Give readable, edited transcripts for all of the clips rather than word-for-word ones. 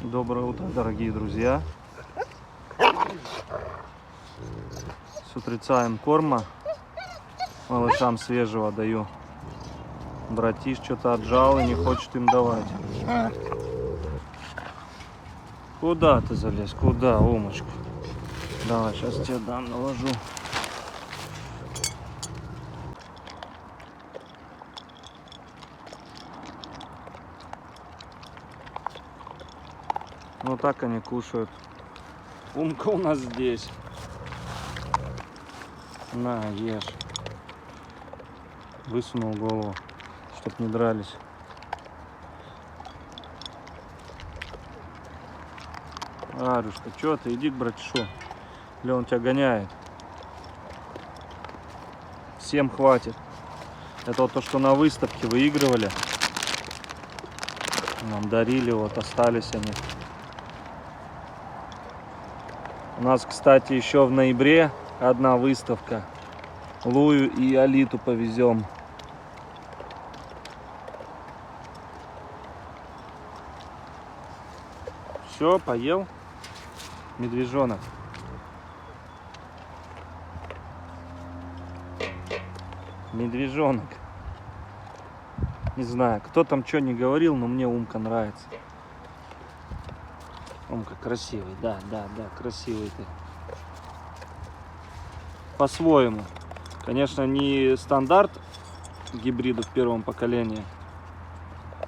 Доброе утро, дорогие друзья. С утреца им корма малышам свежего даю. Братиш что-то отжал и не хочет им давать. Куда ты залез? Куда, умочка? Давай, сейчас тебе дам, наложу. Вот так они кушают. Умка у нас здесь. На, ешь. Высунул голову, чтоб не дрались. Арюшка, чё ты? Иди к братишу. Или он тебя гоняет? Всем хватит. Это вот то, что на выставке выигрывали. Нам дарили, вот остались они. У нас, кстати, еще в ноябре одна выставка. Лую и Алиту повезем. Все, поел? Медвежонок. Медвежонок. Не знаю, кто там что не говорил, но мне Умка нравится. Умка красивый, да, красивый ты. По-своему. Конечно, не стандарт гибридов первого поколения.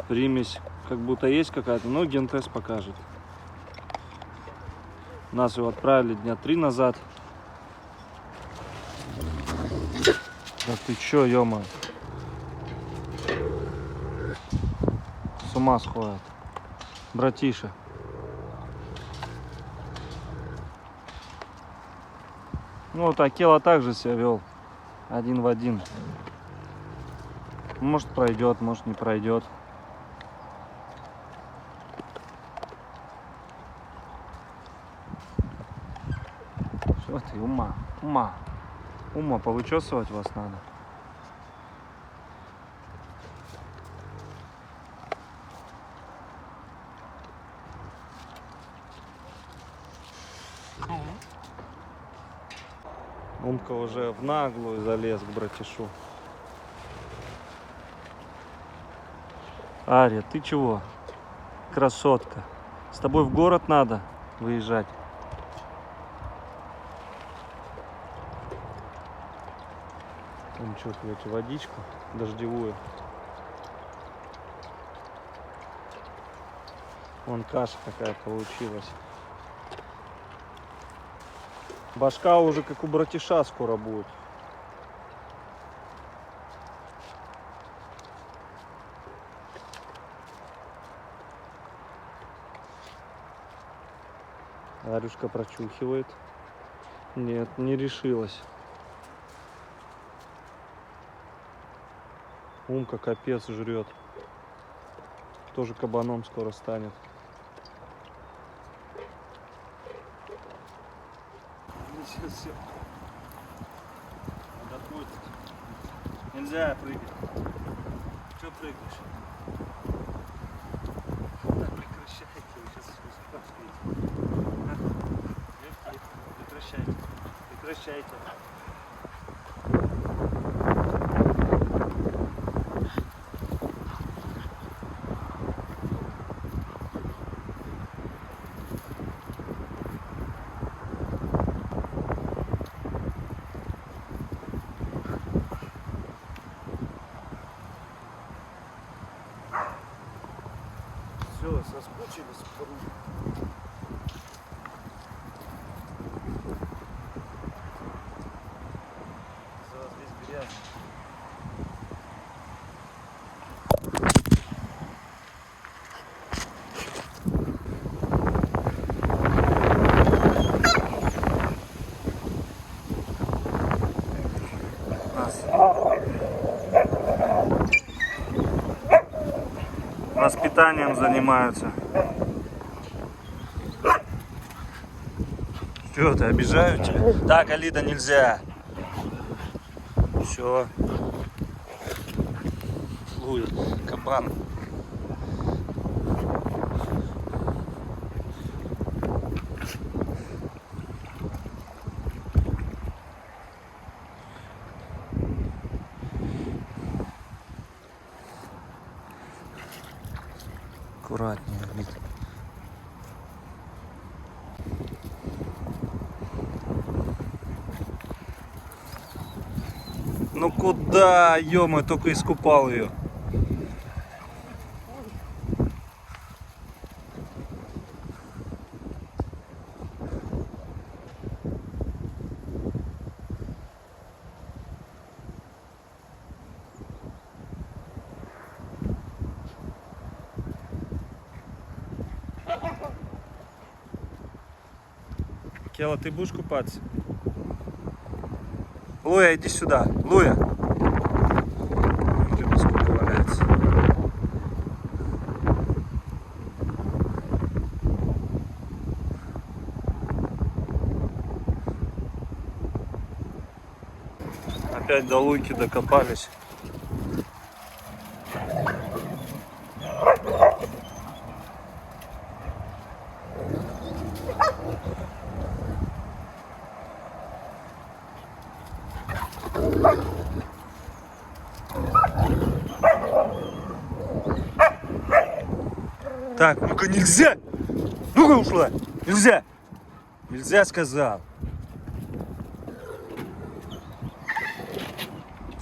Примесь как будто есть какая-то, но гентест покажет. Нас его отправили дня 3 назад. Да ты чё, ё-моё? С ума сходит. Братиша. Ну вот Акела также себя вел. Один в один. Может пройдет, может не пройдет. Что ты, ума, повычесывать вас надо. Умка уже в наглую залез к братишу. Ария, ты чего? Красотка. С тобой в город надо выезжать. Там что, пьете водичку дождевую? Вон каша какая получилась. Башка уже как у братиша скоро будет. Арюшка прочухивает. Нет, не решилась. Умка капец жрет. Тоже кабаном скоро станет. Все. Надо путать. Нельзя прыгать. Че прыгаешь? Да прекращайте, вы сейчас успокоитесь. Прекращайте. Прекращайте. Все, соскучились. Здесь грязно. Воспитанием занимаются. Что ты, обижаю тебя? Так, Алида, нельзя. Все. Луя, кабан. Аккуратнее, Алида. Ну куда, ё-моё, только искупал ее. Кела, ты будешь купаться? Луя, иди сюда. Луя. Смотри, сколько валяется. Опять до Луйки докопались. Так, ну-ка нельзя! Ну-ка ушла! Нельзя! Нельзя, сказал!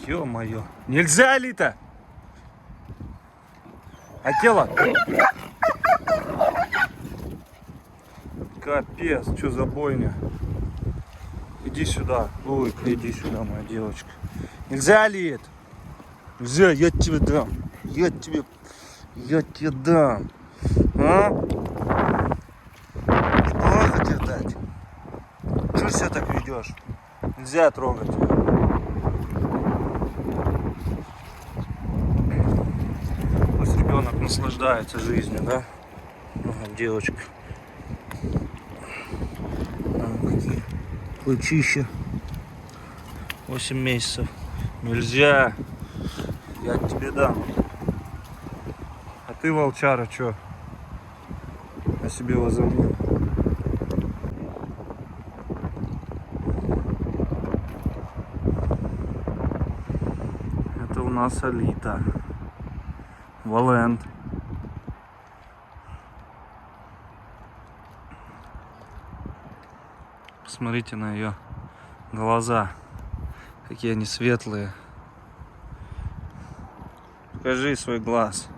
Ё-моё! Нельзя, Алита! Акела! Капец, что за бойня? Иди сюда, Луйка, иди сюда, моя девочка. Нельзя, Алит! Нельзя, я тебе дам! Я тебе дам! А? Что хотел дать? Чего себя так ведешь? Нельзя трогать ее. Пусть ребенок наслаждается жизнью, да? Ага, девочка. Какие плечища. 8 месяцев. Нельзя. Я тебе дам. А ты, волчара, что? Я себе возомнил. Это у нас Алита. Валент. Посмотрите на ее глаза. Какие они светлые. Покажи свой глаз.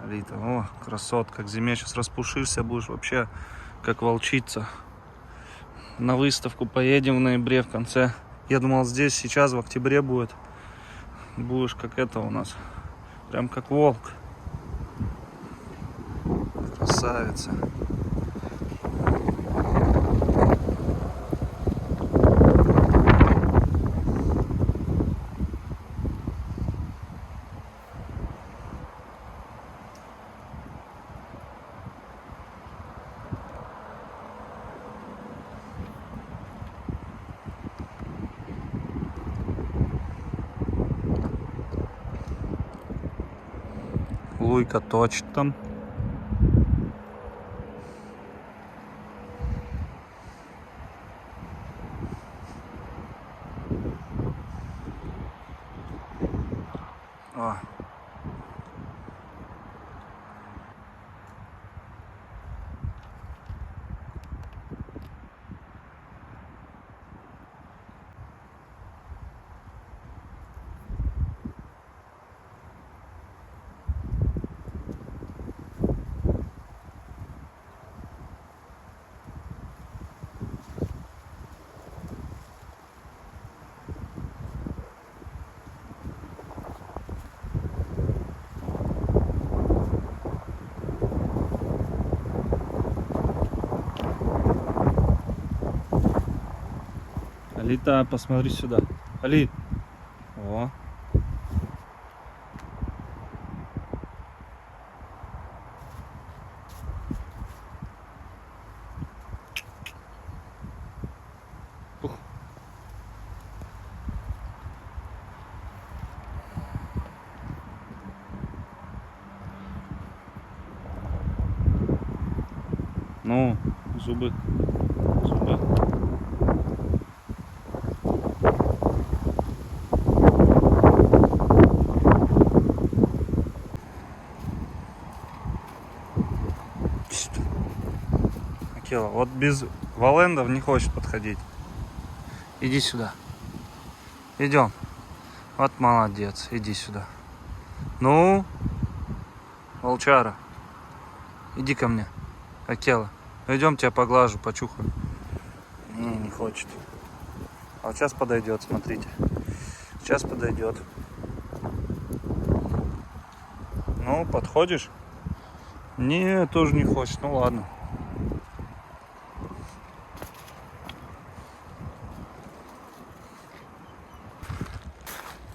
Алита, о, красотка. К зиме сейчас распушишься, будешь вообще как волчица. На выставку поедем в ноябре в конце. Я думал, здесь сейчас в октябре будет. Будешь как это у нас. Прям как волк. Красавица. Луйка точит там. О. Алита, посмотри сюда. Алит. О. Пух. Ну, зубы. Зубы. Акела, вот без валендов не хочет подходить. Иди сюда. Идем. Вот молодец. Иди сюда. Ну, волчара. Иди ко мне. Акела. Идем, тебя поглажу, почухаю. Не хочет. А вот сейчас подойдет, смотрите. Сейчас подойдет. Ну, подходишь? Не, тоже не хочет. Ну ладно.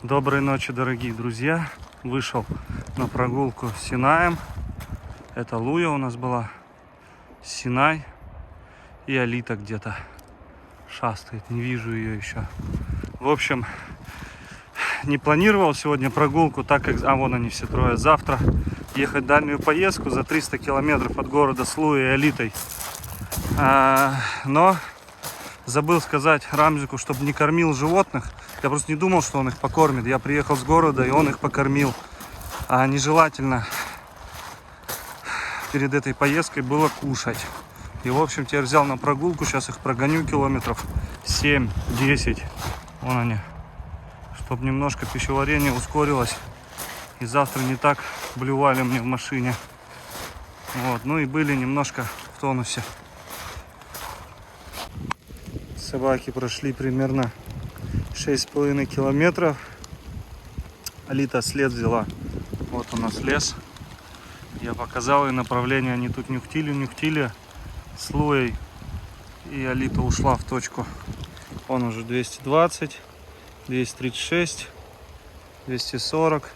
Доброй ночи, дорогие друзья. Вышел на прогулку с Синаем. Это Луя у нас была. Синай и Алита где-то шастает. Не вижу ее еще. В общем, не планировал сегодня прогулку, так как... А, вон они все трое. Завтра ехать в дальнюю поездку за 300 километров от города с Луей и Алитой. Но забыл сказать Рамзику, чтобы не кормил животных. Я просто не думал, что он их покормит. Я приехал с города, и он их покормил. А нежелательно перед этой поездкой было кушать. И, в общем, теперь взял на прогулку. Сейчас их прогоню километров 7-10. Вон они. Чтобы немножко пищеварение ускорилось. И завтра не так блювали мне в машине. Вот. Ну и были немножко в тонусе. Собаки прошли примерно 6,5 километров. Алита след взяла. Вот у нас лес. Я показал ей направление. Они тут нюхтили с Луей. И Алита ушла в точку. Он уже 220, 236, 240.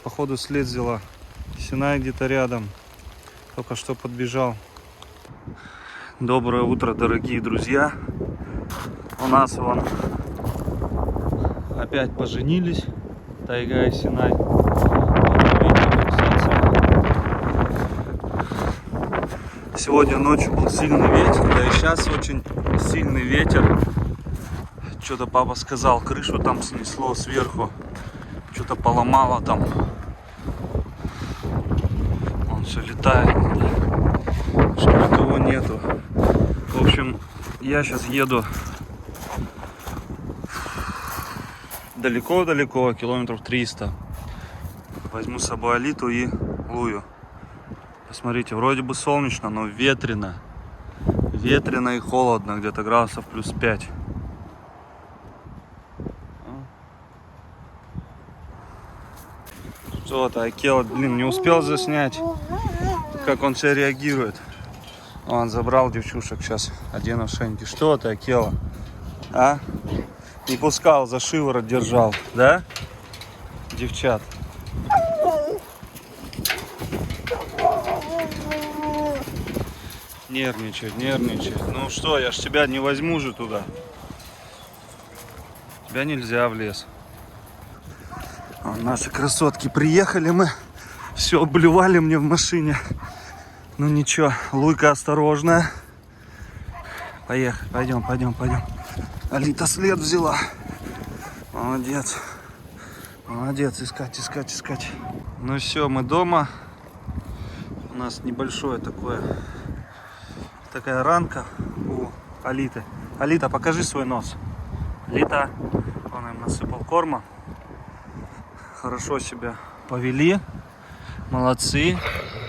Походу след взяла. Синай где-то рядом. Только что подбежал. Доброе утро, дорогие друзья. У нас вон опять поженились. Тайга и Синай. Сегодня ночью был сильный ветер, да и сейчас очень сильный ветер. Что-то папа сказал, крышу там снесло сверху. Что-то поломало там. Он все летает. Что никого нету. В общем, я сейчас еду далеко-далеко, километров 300. Возьму с собой Алиту и Лую. Посмотрите, вроде бы солнечно, но ветрено. Ветрено и холодно, где-то градусов плюс 5. Что-то Акела, блин, не успел заснять, как он себя реагирует. Он забрал девчушек, сейчас одену в шеньки. Что ты, Акела? А? Не пускал, за шиворот держал, да? Девчат. Нервничает. Ну что, я ж тебя не возьму же туда. Тебя нельзя в лес. Наши красотки, приехали мы. Все, блювали мне в машине. Ну ничего, Луйка осторожная. Поехали, пойдем. Алита след взяла. Молодец, искать. Ну все, мы дома. У нас небольшое такая ранка у Алиты. Алита, покажи свой нос. Алита, он им насыпал корма. Хорошо себя повели. Молодцы.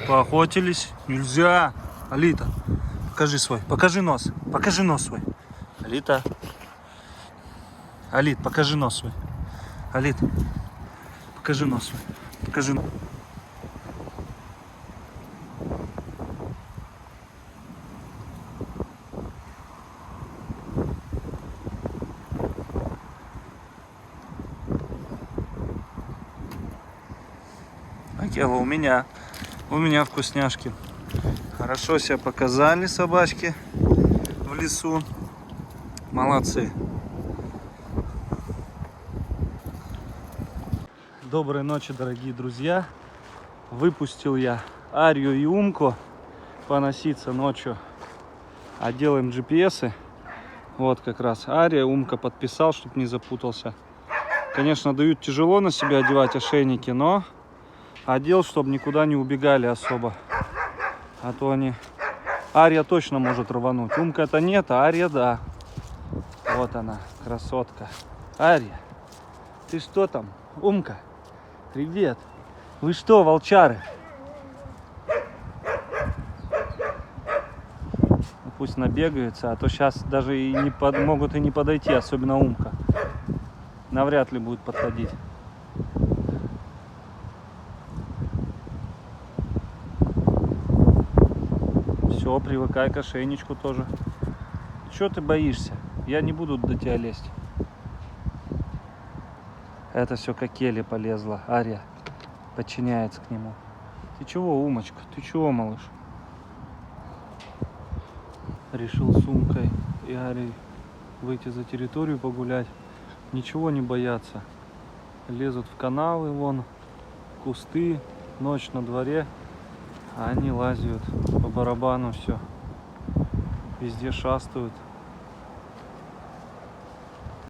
Поохотились. Нельзя. Алита, покажи нос. Покажи нос свой. Алита. Алит, покажи нос свой. Алит, покажи нос свой. Покажи. Акела, у меня вкусняшки. Хорошо себя показали собачки в лесу. Молодцы. Доброй ночи, дорогие друзья. Выпустил я Арию и Умку поноситься ночью. А делаем GPS. Вот как раз Ария, Умка подписал, чтобы не запутался. Конечно, дают тяжело на себя одевать ошейники, но одел, чтобы никуда не убегали особо. А то они... Ария точно может рвануть. Умка это нет, а Ария да. Вот она, красотка. Ария, ты что там? Умка, привет. Вы что, волчары? Пусть набегаются, а то сейчас даже и не могут и не подойти, особенно Умка. Навряд ли будет подходить. Все, привыкай к ошейничку тоже. Чего ты боишься? Я не буду до тебя лезть. Это все к Акеле полезла. Ария подчиняется к нему. Ты чего, Умочка? Ты чего, малыш? Решил с Умкой и Арией выйти за территорию погулять. Ничего не боятся. Лезут в канавы, вон, кусты, ночь на дворе. А они лазят по барабану, все. Везде шастают.